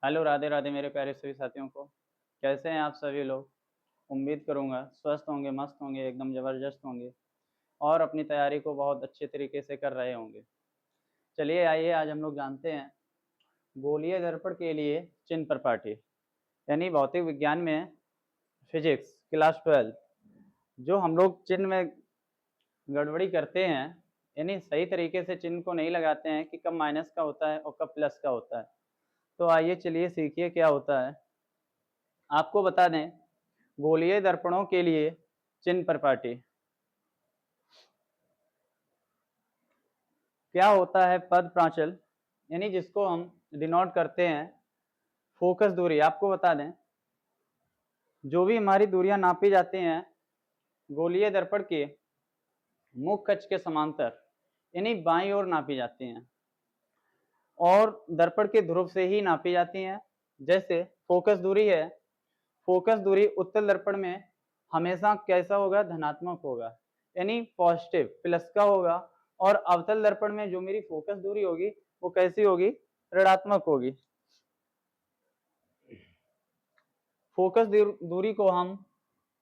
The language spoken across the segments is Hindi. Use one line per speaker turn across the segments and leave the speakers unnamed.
हेलो, राधे राधे मेरे प्यारे सभी साथियों को। कैसे हैं आप सभी लोग? उम्मीद करूँगा स्वस्थ होंगे, मस्त होंगे, एकदम ज़बरदस्त होंगे और अपनी तैयारी को बहुत अच्छे तरीके से कर रहे होंगे। चलिए आइए आज हम लोग जानते हैं गोलीय दर्पण के लिए चिन्ह प्रपाठी यानी भौतिक विज्ञान में फिजिक्स क्लास 12 जो हम लोग चिन्ह में गड़बड़ी करते हैं यानी सही तरीके से चिन्ह को नहीं लगाते हैं कि कब माइनस का होता है और कब प्लस का होता है। तो आइए चलिए सीखिए क्या होता है। आपको बता दें गोलीय दर्पणों के लिए चिन्ह प्रपाठी क्या होता है। पद प्रांचल यानी जिसको हम डिनोट करते हैं फोकस दूरी। आपको बता दें जो भी हमारी दूरियां नापी जाती हैं गोलीय दर्पण के मुख्य अक्ष के समांतर यानी बाईं ओर नापी जाती हैं और दर्पण के ध्रुव से ही नापी जाती हैं। जैसे फोकस दूरी है, फोकस दूरी उत्तल दर्पण में हमेशा कैसा होगा, धनात्मक होगा यानी पॉजिटिव प्लस का होगा। और अवतल दर्पण में जो मेरी फोकस दूरी होगी वो कैसी होगी, ऋणात्मक होगी। फोकस दूरी को हम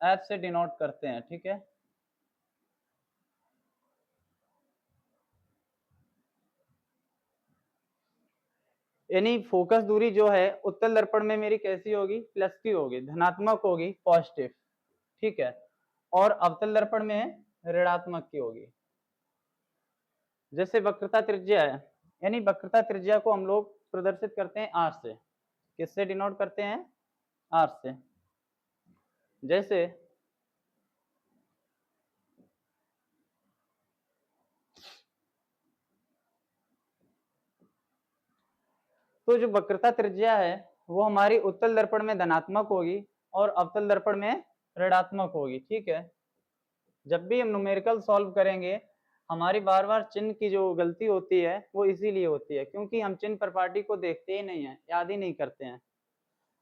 एफ से डिनोट करते हैं, ठीक है। यानी फोकस दूरी जो है उत्तल दर्पण में मेरी कैसी होगी, प्लस की होगी, धनात्मक होगी, पॉजिटिव, ठीक है। और अवतल दर्पण में ऋणात्मक की होगी। जैसे वक्रता त्रिज्या है यानी वक्रता त्रिज्या को हम लोग प्रदर्शित करते हैं आर से। किससे डिनोट करते हैं, आर से। जैसे तो जो वक्रता त्रिज्या है वो हमारी उत्तल दर्पण में धनात्मक होगी और अवतल दर्पण में ऋणात्मक होगी, ठीक है। जब भी हम न्यूमेरिकल सॉल्व करेंगे हमारी बार बार चिन्ह की जो गलती होती है वो इसीलिए होती है क्योंकि हम चिन्ह प्रपाठी को देखते ही नहीं है, याद ही नहीं करते हैं।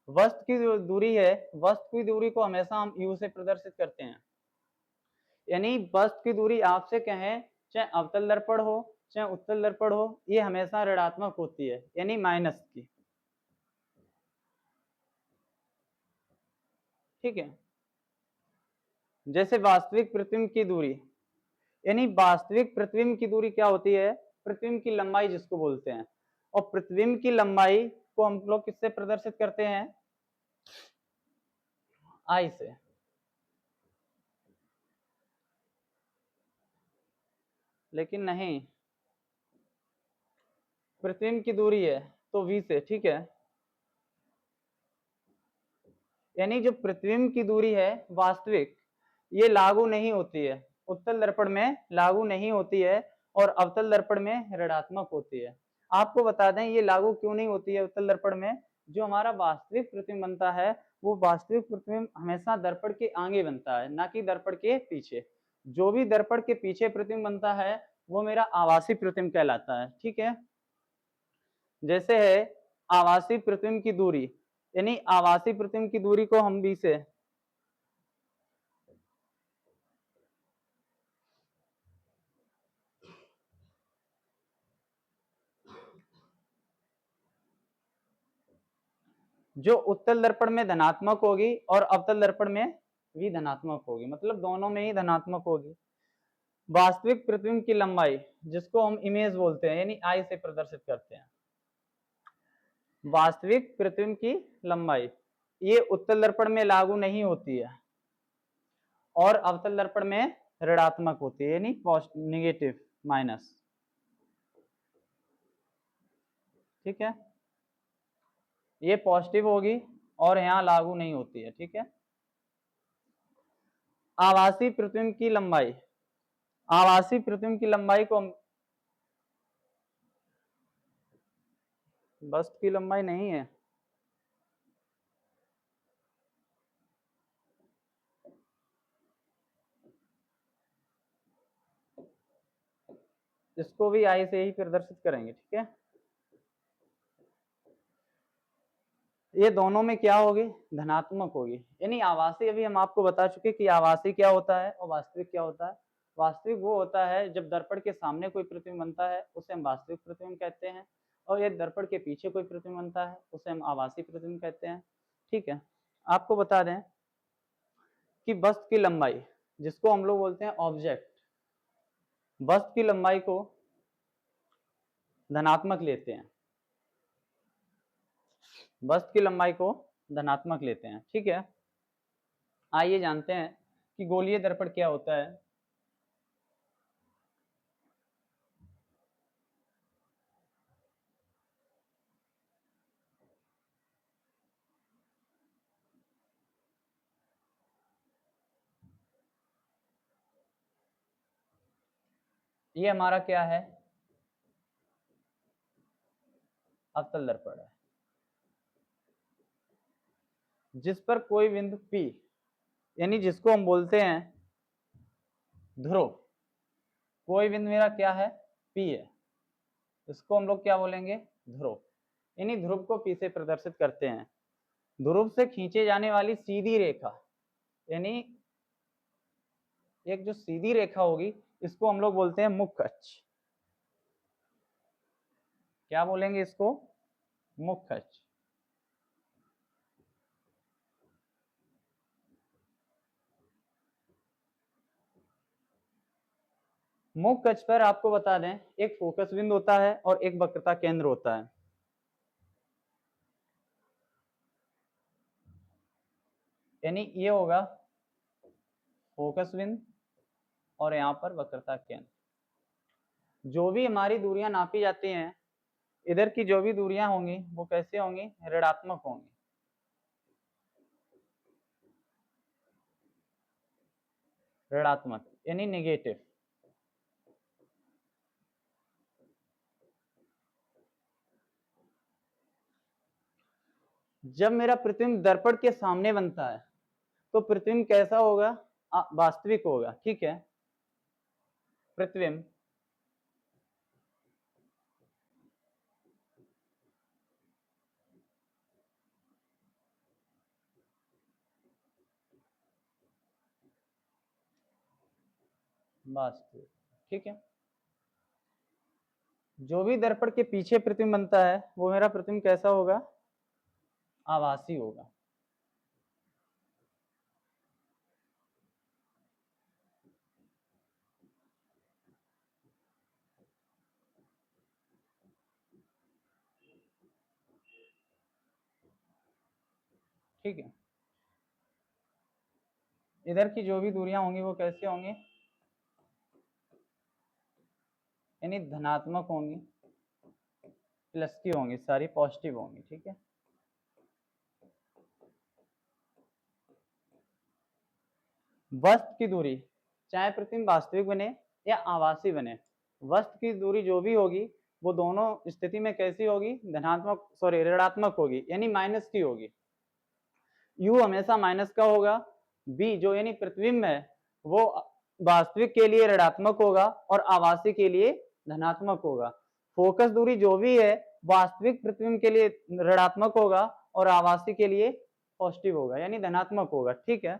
वस्तु की जो दूरी है, वस्तु की दूरी को हमेशा हम यू से प्रदर्शित करते हैं। यानी वस्तु की दूरी आपसे कहें चाहे अवतल दर्पण हो चाहे उत्तल दर्पण हो, ये हमेशा ऋणात्मक होती है यानी माइनस की, ठीक है। जैसे वास्तविक प्रतिबिंब की दूरी यानी वास्तविक प्रतिबिंब की दूरी क्या होती है, प्रतिबिंब की लंबाई जिसको बोलते हैं। और प्रतिबिंब की लंबाई को हम लोग किससे प्रदर्शित करते हैं, आई से। लेकिन नहीं, प्रतिबिंब की दूरी है तो वी से, ठीक है। यानी जो प्रतिबिंब की दूरी है वास्तविक, ये लागू नहीं होती है उत्तल दर्पण में, लागू नहीं होती है और अवतल दर्पण में ऋणात्मक होती है। आपको बता दें ये लागू क्यों नहीं होती है उत्तल दर्पण में। जो हमारा वास्तविक प्रतिबिंब बनता है वो वास्तविक प्रतिबिंब हमेशा दर्पण के आगे बनता है, ना कि दर्पण के पीछे। जो भी दर्पण के पीछे प्रतिबिंब बनता है वो मेरा आभासी प्रतिबिंब कहलाता है, ठीक है। जैसे है आभासी प्रतिबिंब की दूरी यानी आभासी प्रतिबिंब की दूरी को हम बी से, जो उत्तल दर्पण में धनात्मक होगी और अवतल दर्पण में भी धनात्मक होगी, मतलब दोनों में ही धनात्मक होगी। वास्तविक प्रतिबिंब की लंबाई जिसको हम इमेज बोलते हैं यानी आई से प्रदर्शित करते हैं। वास्तविक प्रतिबिंब की लंबाई ये उत्तल दर्पण में लागू नहीं होती है और अवतल दर्पण में ऋणात्मक होती है यानी नेगेटिव, माइनस, ठीक है। ये पॉजिटिव होगी और यहां लागू नहीं होती है, ठीक है। आभासी प्रतिबिंब की लंबाई, आभासी प्रतिबिंब की लंबाई को हम, वस्तु की लंबाई नहीं है, इसको भी आई से ही प्रदर्शित करेंगे, ठीक है। ये दोनों में क्या होगी, धनात्मक होगी। यानी आभासी अभी हम आपको बता चुके कि आभासी क्या होता है और वास्तविक क्या होता है। वास्तविक वो होता है जब दर्पण के सामने कोई प्रतिबिंब बनता है उसे हम वास्तविक प्रतिबिंब कहते हैं और यदि दर्पण के पीछे कोई प्रतिबिंब बनता है उसे हम आभासी प्रतिबिंब कहते हैं। ठीक है, आपको बता दें कि वस्तु की लंबाई, जिसको हम लोग बोलते हैं ऑब्जेक्ट, वस्तु की लंबाई को धनात्मक लेते हैं, वस्तु की लंबाई को धनात्मक लेते हैं। ठीक है, आइए जानते हैं कि गोलीय दर्पण क्या होता है। ये हमारा क्या है, अवतल दर्पण है, जिस पर कोई बिंदु P, यानी जिसको हम बोलते हैं ध्रुव, कोई बिंदु मेरा क्या है, P है, इसको हम लोग क्या बोलेंगे, ध्रुव। यानी ध्रुव को P से प्रदर्शित करते हैं। ध्रुव से खींचे जाने वाली सीधी रेखा, यानी एक जो सीधी रेखा होगी इसको हम लोग बोलते हैं मुख्य अक्ष। क्या बोलेंगे इसको, मुख्य अक्ष। मुख्य अक्ष पर आपको बता दें एक फोकस बिंदु होता है और एक वक्रता केंद्र होता है। यानी ये होगा फोकस बिंदु और यहाँ पर वक्रता केंद्र। जो भी हमारी दूरियां नापी जाती हैं, इधर की जो भी दूरियां होंगी वो कैसे होंगी, ऋणात्मक होंगी। ऋणात्मक यानी नेगेटिव। जब मेरा प्रतिबिंब दर्पण के सामने बनता है तो प्रतिबिंब कैसा होगा, वास्तविक होगा। ठीक है, प्रतिबिंब वास्तविक। ठीक है, जो भी दर्पण के पीछे प्रतिबिंब बनता है वो मेरा प्रतिबिंब कैसा होगा, आभासी होगा। ठीक है, इधर की जो भी दूरियां होंगी वो कैसे होंगी, यानी धनात्मक होंगी, प्लस की होंगी, सारी पॉजिटिव होंगी। ठीक है, वस्तु की दूरी, चाहे प्रतिबिंब वास्तविक बने या आभासी बने, वस्तु की दूरी जो भी होगी वो दोनों स्थिति में कैसी होगी, धनात्मक सॉरी ऋणात्मक होगी, यानी माइनस की होगी। U हमेशा माइनस का होगा। B जो यानी प्रतिबिंब है वो वास्तविक के लिए ऋणात्मक होगा और आभासी के लिए धनात्मक होगा। फोकस दूरी जो भी है वास्तविक प्रतिबिंब के लिए ऋणात्मक होगा और आभासी के लिए पॉजिटिव होगा, यानी धनात्मक होगा। ठीक है,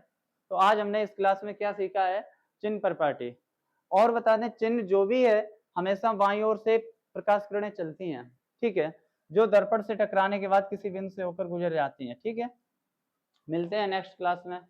तो आज हमने इस क्लास में क्या सीखा है, चिन्ह प्रॉपर्टी। और बता दें चिन्ह जो भी है हमेशा बाईं ओर से प्रकाश किरणें चलती हैं। ठीक है, जो दर्पण से टकराने के बाद किसी बिंदु से होकर गुजर जाती हैं। ठीक है, मिलते हैं नेक्स्ट क्लास में।